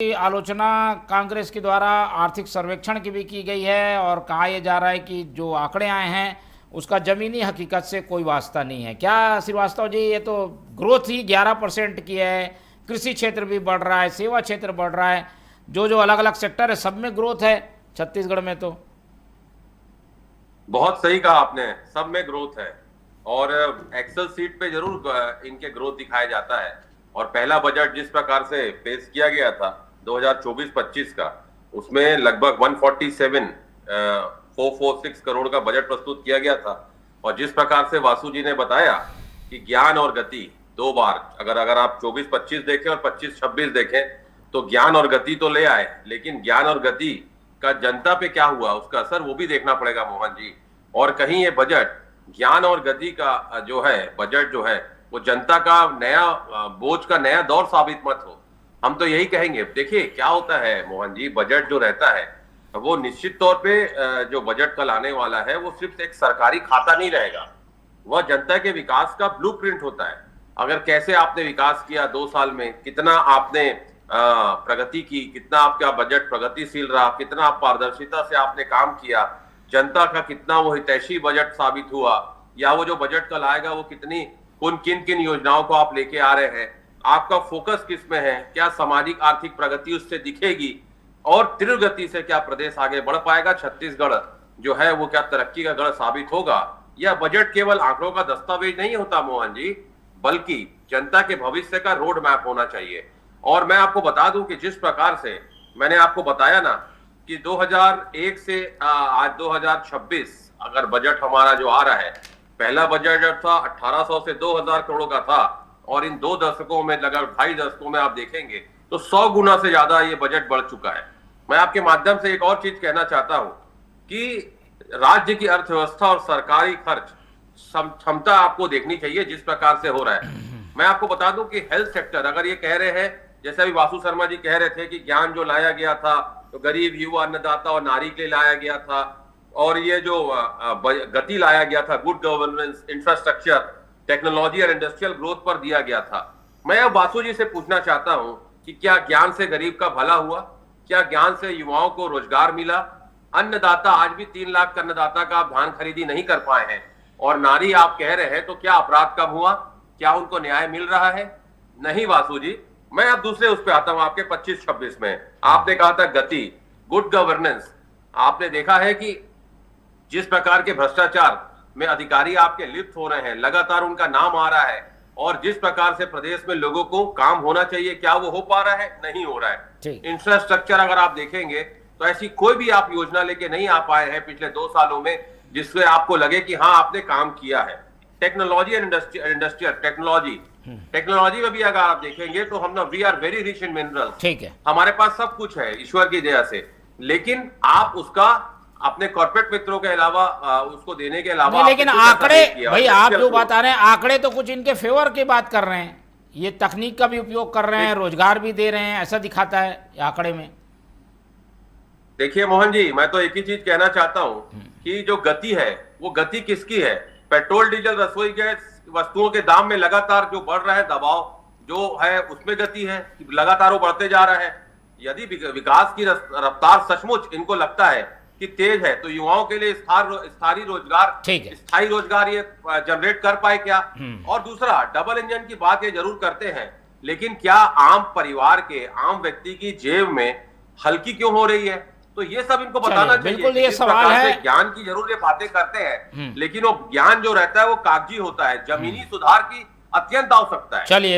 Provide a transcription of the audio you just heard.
की आलोचना कांग्रेस के द्वारा आर्थिक सर्वेक्षण की भी की गई है और कहा यह जा रहा है कि जो आंकड़े आए हैं उसका ज़मीनी हकीकत से कोई वास्ता नहीं है। क्या श्रीवास्तव जी, ये तो ग्रोथ ही 11% की है, कृषि क्षेत्र भी बढ़ रहा है, सेवा क्षेत्र बढ़ रहा है, जो जो अलग अलग सेक्टर है सब में ग्रोथ है छत्तीसगढ़ में। तो बहुत सही कहा आपने, सब में ग्रोथ है और एक्सेल सीट पे जरूर इनके ग्रोथ दिखाया जाता है। और पहला बजट जिस प्रकार से पेश किया गया था 2024-25 का, उसमें लगभग 446 करोड़ का बजट प्रस्तुत किया गया था। और जिस प्रकार से वासु जी ने बताया कि ज्ञान और गति दो बार, अगर आप 24-25 देखें और 25-26 देखें तो ज्ञान और गति तो ले आए, लेकिन ज्ञान और गति का जनता पे क्या हुआ, उसका असर वो भी देखना पड़ेगा मोहन जी। और कहीं ये बजट ज्ञान और गति का जो है बजट जो है वो जनता का नया बोझ का नया दौर साबित मत हो। हम तो यही कहेंगे। देखिए क्या होता है मोहन जी, बजट जो रहता है वो निश्चित तौर पे जो बजट कल आने वाला है वो सिर्फ एक सरकारी खाता नहीं रहेगा, वह जनता के विकास का ब्लूप्रिंट होता है। अगर कैसे आपने विकास किया 2 साल में, कितना आपने प्रगति की, कितना आपका बजट प्रगतिशील रहा, कितना आप पारदर्शिता से आपने काम किया, जनता का कितना वो हितैषी बजट साबित हुआ, या वो जो बजट कल आएगा वो किन किन योजनाओं को आप लेके आ रहे हैं, आपका फोकस किस में है, क्या सामाजिक आर्थिक प्रगति उससे दिखेगी और तीव्र गति से क्या प्रदेश आगे बढ़ पाएगा, छत्तीसगढ़ जो है वो क्या तरक्की का गढ़ साबित होगा। यह बजट केवल आंकड़ों का दस्तावेज नहीं होता मोहन जी, बल्कि जनता के भविष्य का रोड मैप होना चाहिए। और मैं आपको बता दूं कि जिस प्रकार से मैंने आपको बताया ना कि 2001 से आज 2026 अगर बजट हमारा जो आ रहा है, पहला बजट जब था 1800 से 2000 करोड़ का था और इन 2 दशकों में, लगभग 2.5 दशकों में आप देखेंगे तो 100 गुना से ज्यादा ये बजट बढ़ चुका है। मैं आपके माध्यम से एक और चीज कहना चाहता हूं कि राज्य की अर्थव्यवस्था और सरकारी खर्च क्षमता आपको देखनी चाहिए जिस प्रकार से हो रहा है। मैं आपको बता दूं कि हेल्थ सेक्टर, अगर ये कह रहे हैं जैसे अभी वासु शर्मा जी कह रहे थे कि ज्ञान जो लाया गया था तो गरीब, युवा, अन्नदाता और नारी के लिए लाया गया था, और ये जो गति लाया गया था गुड गवर्नेंस, इंफ्रास्ट्रक्चर, टेक्नोलॉजी और इंडस्ट्रियल ग्रोथ पर दिया गया था। मैं अब वासु जी से पूछना चाहता हूं कि क्या ज्ञान से गरीब का भला हुआ? क्या ज्ञान से युवाओं को रोजगार मिला? अन्नदाता, आज भी 3 लाख अन्नदाता का आप धान खरीदी नहीं कर पाए हैं। और नारी आप कह रहे हैं तो क्या अपराध कम हुआ? क्या उनको न्याय मिल रहा है? नहीं वासु जी। मैं अब दूसरे उस पे आता हूं, आपके 25-26 में आपने कहा था गति, गुड गवर्नेंस। आपने देखा है कि जिस प्रकार के भ्रष्टाचार में अधिकारी आपके लिप्त हो रहे हैं, लगातार उनका नाम आ रहा है, और जिस प्रकार से प्रदेश में लोगों को काम होना चाहिए, क्या वो हो पा रहा है? नहीं हो रहा है। इंफ्रास्ट्रक्चर अगर आप देखेंगे तो ऐसी कोई भी आप योजना लेके नहीं आ पाए हैं पिछले 2 सालों में जिससे आपको लगे कि हाँ आपने काम किया है। टेक्नोलॉजी एंड इंडस्ट्रियल टेक्नोलॉजी में भी अगर आप देखेंगे तो हम ना we are very rich in minerals, ठीक है, हमारे पास सब कुछ है ईश्वर की दया से, लेकिन आप उसका अपने कॉर्पोरेट मित्रों के अलावा उसको देने के अलावा लेकिन आंकड़े, भाई आप जो बता रहे हैं आंकड़े तो कुछ इनके फेवर की बात कर रहे हैं, ये तकनीक का भी उपयोग कर रहे हैं, रोजगार भी दे रहे हैं, ऐसा दिखाता है आंकड़े में। देखिए मोहन जी, मैं तो एक ही चीज कहना चाहता हूं कि जो गति है वो गति किसकी है? पेट्रोल, डीजल, रसोई गैस वस्तुओं के दाम में लगातार जो बढ़ रहा है दबाव जो है उसमें गति है, लगातार वो बढ़ते जा रहा है। यदि विकास की रफ्तार सचमुच इनको लगता है कि तेज है तो युवाओं के लिए स्थायी रोजगार ये जनरेट कर पाए क्या? और दूसरा, डबल इंजन की बात ये जरूर करते हैं, लेकिन क्या आम परिवार के, आम व्यक्ति की जेब में हल्की क्यों हो रही है? तो ये सब इनको बताना चाहिए। बिल्कुल ये सवाल है। ज्ञान की जरूर ये बातें करते हैं, लेकिन वो ज्ञान जो रहता है वो कागजी होता है, जमीनी सुधार की अत्यंत आवश्यकता है। चलिए।